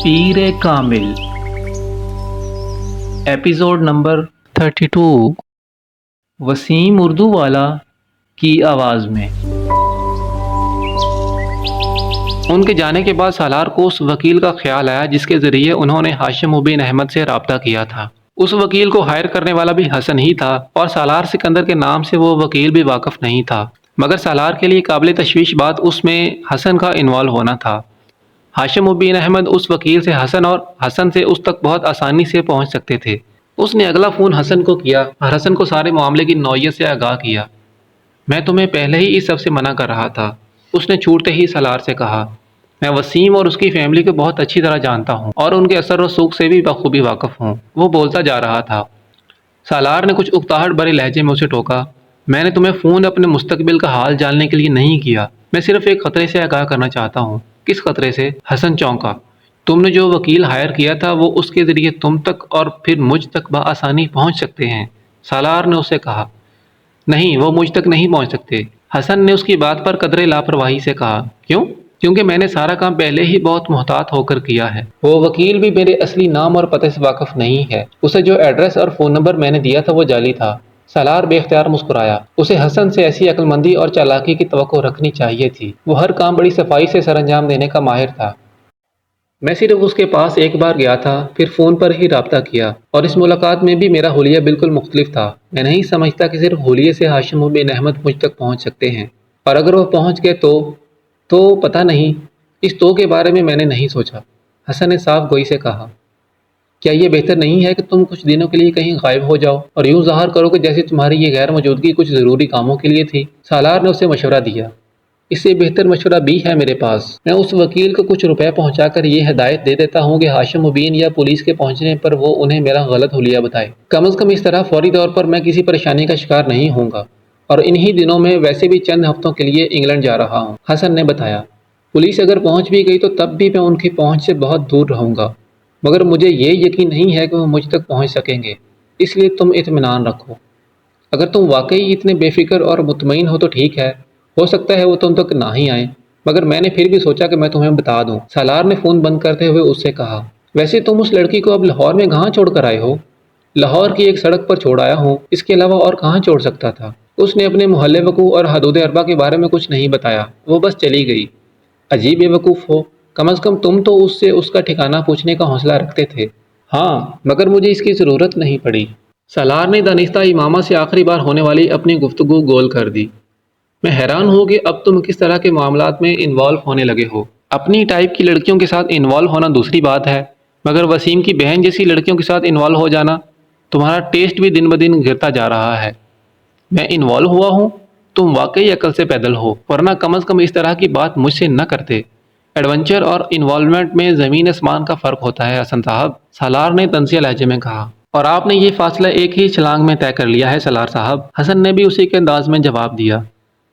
Peer Kamil episode number 32 Wasim Urdu والا کی آواز میں۔ ان کے جانے کے بعد سالار کو اس وکیل کا خیال آیا جس کے ذریعے انہوں نے ہاشم مبین احمد سے رابطہ کیا تھا۔ اس وکیل کو ہائر کرنے والا بھی حسن ہی تھا اور سالار سکندر کے نام سے وہ وکیل بھی واقف نہیں تھا، مگر سالار کے لیے قابل تشویش بات اس میں حسن کا انوالو ہونا تھا۔ ہاشم مبین احمد اس وکیل سے حسن سے اس تک بہت آسانی سے پہنچ سکتے تھے۔ اس نے اگلا فون حسن کو کیا اور حسن کو سارے معاملے کی نوعیت سے آگاہ کیا۔ میں تمہیں پہلے ہی اس سب سے منع کر رہا تھا، اس نے چھوٹتے ہی سالار سے کہا۔ میں وسیم اور اس کی فیملی کو بہت اچھی طرح جانتا ہوں اور ان کے اثر و رسوخ سے بھی بخوبی واقف ہوں۔ وہ بولتا جا رہا تھا۔ سالار نے کچھ اکتاہٹ بھرے لہجے میں اسے ٹوکا۔ میں نے تمہیں فون اپنے مستقبل کا حال جاننے کے لیے نہیں کیا، میں صرف ایک خطرے سے آگاہ کرنا چاہتا ہوں۔ کس خطرے سے؟ حسن چونکا۔ تم نے جو وکیل ہائر کیا تھا وہ اس کے ذریعے تم تک اور پھر مجھ تک بآسانی پہنچ سکتے ہیں، سالار نے اسے کہا۔ نہیں، وہ مجھ تک نہیں پہنچ سکتے، حسن نے اس کی بات پر قدرے لاپرواہی سے کہا۔ کیوں؟ کیونکہ میں نے سارا کام پہلے ہی بہت محتاط ہو کر کیا ہے۔ وہ وکیل بھی میرے اصلی نام اور پتے سے واقف نہیں ہے، اسے جو ایڈریس اور فون نمبر میں نے دیا تھا وہ جعلی تھا۔ سالار بے اختیار مسکرایا۔ اسے حسن سے ایسی عقل مندی اور چالاکی کی توقع رکھنی چاہیے تھی، وہ ہر کام بڑی صفائی سے سر انجام دینے کا ماہر تھا۔ میں صرف اس کے پاس ایک بار گیا تھا، پھر فون پر ہی رابطہ کیا، اور اس ملاقات میں بھی میرا حلیہ بالکل مختلف تھا۔ میں نہیں سمجھتا کہ صرف حلیے سے ہاشم مبین احمد مجھ تک پہنچ سکتے ہیں، اور اگر وہ پہنچ گئے تو پتہ نہیں، اس تو کے بارے میں نے نہیں سوچا، حسن نے صاف گوئی سے کہا۔ کیا یہ بہتر نہیں ہے کہ تم کچھ دنوں کے لیے کہیں غائب ہو جاؤ اور یوں ظاہر کرو کہ جیسے تمہاری یہ غیر موجودگی کچھ ضروری کاموں کے لیے تھی؟ سالار نے اسے مشورہ دیا۔ اس سے بہتر مشورہ بھی ہے میرے پاس، میں اس وکیل کو کچھ روپے پہنچا کر یہ ہدایت دے دیتا ہوں کہ ہاشم مبین یا پولیس کے پہنچنے پر وہ انہیں میرا غلط حلیہ بتائے۔ کم از کم اس طرح فوری طور پر میں کسی پریشانی کا شکار نہیں ہوں گا، اور انہی دنوں میں ویسے بھی چند ہفتوں کے لیے انگلینڈ جا رہا ہوں، حسن نے بتایا۔ پولیس اگر پہنچ بھی گئی تو تب بھی میں ان کی پہنچ سے بہت دور رہوں گا، مگر مجھے یہ یقین نہیں ہے کہ وہ مجھ تک پہنچ سکیں گے، اس لیے تم اطمینان رکھو۔ اگر تم واقعی اتنے بے فکر اور مطمئن ہو تو ٹھیک ہے، ہو سکتا ہے وہ تم تک نہ ہی آئیں، مگر میں نے پھر بھی سوچا کہ میں تمہیں بتا دوں، سالار نے فون بند کرتے ہوئے اس سے کہا۔ ویسے تم اس لڑکی کو اب لاہور میں کہاں چھوڑ کر آئے ہو؟ لاہور کی ایک سڑک پر چھوڑ آیا ہوں، اس کے علاوہ اور کہاں چھوڑ سکتا تھا؟ اس نے اپنے محلے وقوع اور حدود اربع کے بارے میں کچھ نہیں بتایا، وہ بس چلی گئی۔ عجیب بے وقوف ہو، کم از کم تم تو اس سے اس کا ٹھکانہ پوچھنے کا حوصلہ رکھتے تھے۔ ہاں، مگر مجھے اس کی ضرورت نہیں پڑی۔ سالار نے دانستہ امامہ سے آخری بار ہونے والی اپنی گفتگو گول کر دی۔ میں حیران ہوں کہ اب تم کس طرح کے معاملات میں انوالو ہونے لگے ہو۔ اپنی ٹائپ کی لڑکیوں کے ساتھ انوالو ہونا دوسری بات ہے، مگر وسیم کی بہن جیسی لڑکیوں کے ساتھ انوالو ہو جانا، تمہارا ٹیسٹ بھی دن بدن گرتا جا رہا ہے۔ میں انوالو ہوا ہوں؟ تم واقعی عقل سے پیدل ہو، ورنہ کم از کم اس طرح کی بات مجھ سے نہ کرتے۔ ایڈونچر اور انوالومنٹ میں زمین آسمان کا فرق ہوتا ہے حسن صاحب، سالار نے طنزیہ لہجے میں کہا۔ اور آپ نے یہ فاصلہ ایک ہی چھلانگ میں طے کر لیا ہے سالار صاحب، حسن نے بھی اسی کے انداز میں جواب دیا۔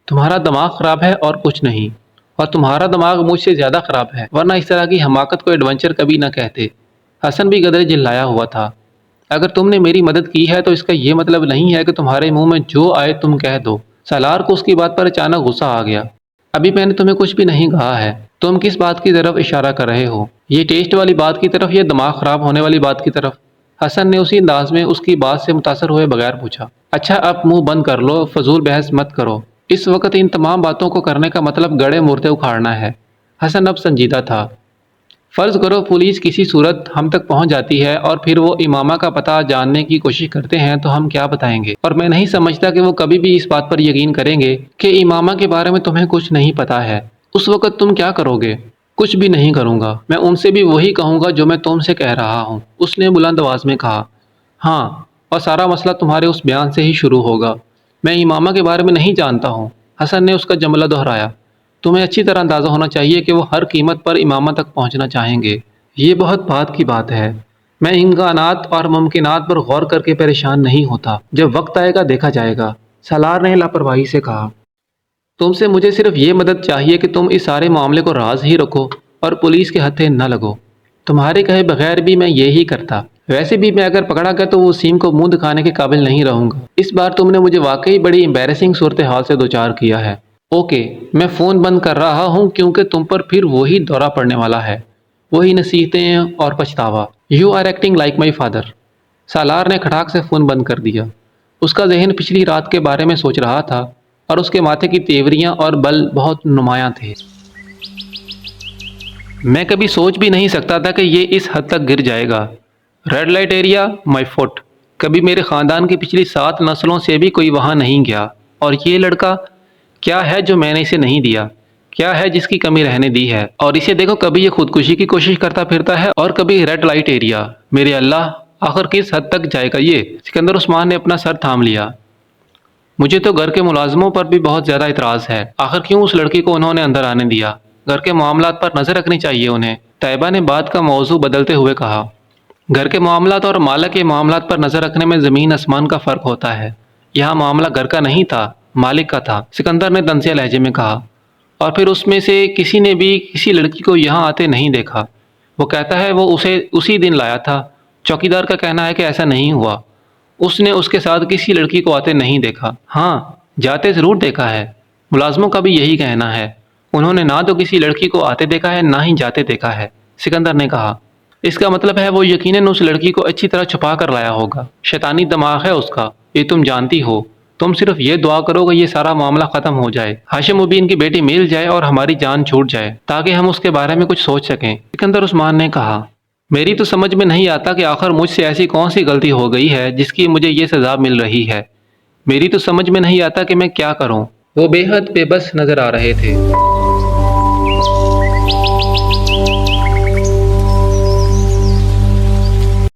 تمہارا دماغ خراب ہے اور کچھ نہیں، اور تمہارا دماغ مجھ سے زیادہ خراب ہے، ورنہ اس طرح کی حماقت کو ایڈونچر کبھی نہ کہتے۔ حسن بھی قدرے جھلایا ہوا تھا۔ اگر تم نے میری مدد کی ہے تو اس کا یہ مطلب نہیں ہے کہ تمہارے منہ میں جو آئے تم کہہ دو۔ سالار کو اس کی بات پر اچانک غصہ آ گیا۔ ابھی میں نے تمہیں کچھ بھی نہیں کہا ہے، تم کس بات کی طرف اشارہ کر رہے ہو؟ یہ ٹیسٹ والی بات کی طرف یا دماغ خراب ہونے والی بات کی طرف؟ حسن نے اسی انداز میں اس کی بات سے متاثر ہوئے بغیر پوچھا۔ اچھا اب منہ بند کر لو، فضول بحث مت کرو، اس وقت ان تمام باتوں کو کرنے کا مطلب گڑے مردے اکھاڑنا ہے۔ حسن اب سنجیدہ تھا۔ فرض کرو پولیس کسی صورت ہم تک پہنچ جاتی ہے اور پھر وہ امامہ کا پتہ جاننے کی کوشش کرتے ہیں تو ہم کیا بتائیں گے؟ اور میں نہیں سمجھتا کہ وہ کبھی بھی اس بات پر یقین کریں گے کہ امامہ کے بارے میں تمہیں کچھ نہیں پتہ ہے۔ اس وقت تم کیا کرو گے؟ کچھ بھی نہیں کروں گا، میں ان سے بھی وہی کہوں گا جو میں تم سے کہہ رہا ہوں، اس نے بلند آواز میں کہا۔ ہاں، اور سارا مسئلہ تمہارے اس بیان سے ہی شروع ہوگا۔ میں امامہ کے بارے میں نہیں جانتا ہوں، حسن نے اس کا جملہ دہرایا۔ تمہیں اچھی طرح اندازہ ہونا چاہیے کہ وہ ہر قیمت پر امامہ تک پہنچنا چاہیں گے۔ یہ بہت بات کی بات ہے، میں امکانات اور ممکنات پر غور کر کے پریشان نہیں ہوتا، جب وقت آئے گا دیکھا جائے گا، سالار نے لاپرواہی سے کہا۔ تم سے مجھے صرف یہ مدد چاہیے کہ تم اس سارے معاملے کو راز ہی رکھو اور پولیس کے ہتھے نہ لگو۔ تمہارے کہے بغیر بھی میں یہی کرتا، ویسے بھی میں اگر پکڑا گیا تو وہ وسیم کو منہ دکھانے کے قابل نہیں رہوں گا۔ اس بار تم نے مجھے واقعی بڑی امبیرسنگ صورتحال سے دوچار کیا ہے۔ اوکے، میں فون بند کر رہا ہوں کیونکہ تم پر پھر وہی دورہ پڑنے والا ہے۔ وہی نصیحتیں اور پچھتاوا۔ You are acting like my father. Salar نے کھٹاک سے فون بند کر دیا۔ اس کا ذہن پچھلی رات کے بارے میں سوچ رہا تھا اور اس کے ماتھے کی تیوریاں اور بل بہت نمایاں تھے۔ میں کبھی سوچ بھی نہیں سکتا تھا کہ یہ اس حد تک گر جائے گا۔ ریڈ لائٹ ایریا، مائی فٹ۔ کبھی میرے خاندان کی پچھلی 7 نسلوں سے بھی کوئی وہاں نہیں گیا، اور یہ لڑکا کیا ہے جو میں نے اسے نہیں دیا؟ کیا ہے جس کی کمی رہنے دی ہے؟ اور اسے دیکھو، کبھی یہ خودکشی کی کوشش کرتا پھرتا ہے اور کبھی ریڈ لائٹ ایریا۔ میرے اللہ، آخر کس حد تک جائے گا یہ؟ سکندر عثمان نے اپنا سر تھام لیا۔ مجھے تو گھر کے ملازموں پر بھی بہت زیادہ اعتراض ہے۔ آخر کیوں اس لڑکی کو انہوں نے اندر آنے دیا؟ گھر کے معاملات پر نظر رکھنی چاہیے انہیں۔ طیبہ نے بات کا موضوع بدلتے ہوئے کہا۔ گھر کے معاملات اور مالک کے معاملات پر نظر رکھنے میں زمین آسمان کا فرق ہوتا ہے۔ یہاں معاملہ گھر کا نہیں تھا، مالک کا تھا، سکندر نے طنزیہ لہجے میں کہا۔ اور پھر اس میں سے کسی نے بھی کسی لڑکی کو یہاں آتے نہیں دیکھا۔ وہ کہتا ہے وہ اسے اسی دن لایا تھا۔ چوکیدار کا کہنا ہے کہ ایسا نہیں ہوا۔ اس نے اس کے ساتھ کسی لڑکی کو آتے نہیں دیکھا۔ ہاں، جاتے ضرور دیکھا ہے۔ ملازموں کا بھی یہی کہنا ہے۔ انہوں نے نہ تو کسی لڑکی کو آتے دیکھا ہے، نہ ہی جاتے دیکھا ہے، سکندر نے کہا۔ اس کا مطلب ہے وہ یقیناً اس لڑکی کو اچھی طرح چھپا کر لایا ہوگا۔ شیطانی دماغ ہے اس کا، یہ تم جانتی ہو۔ تم صرف یہ دعا کرو کہ یہ سارا معاملہ ختم ہو جائے، ہاشم مبین کی بیٹی مل جائے اور ہماری جان چھوٹ جائے، تاکہ ہم اس کے بارے میں کچھ سوچ سکیں، سکندر عثمان نے کہا۔ میری تو سمجھ میں نہیں آتا کہ آخر مجھ سے ایسی کون سی غلطی ہو گئی ہے جس کی مجھے یہ سزا مل رہی ہے۔ میری تو سمجھ میں نہیں آتا کہ میں کیا کروں۔ وہ بے حد بے بس نظر آ رہے تھے۔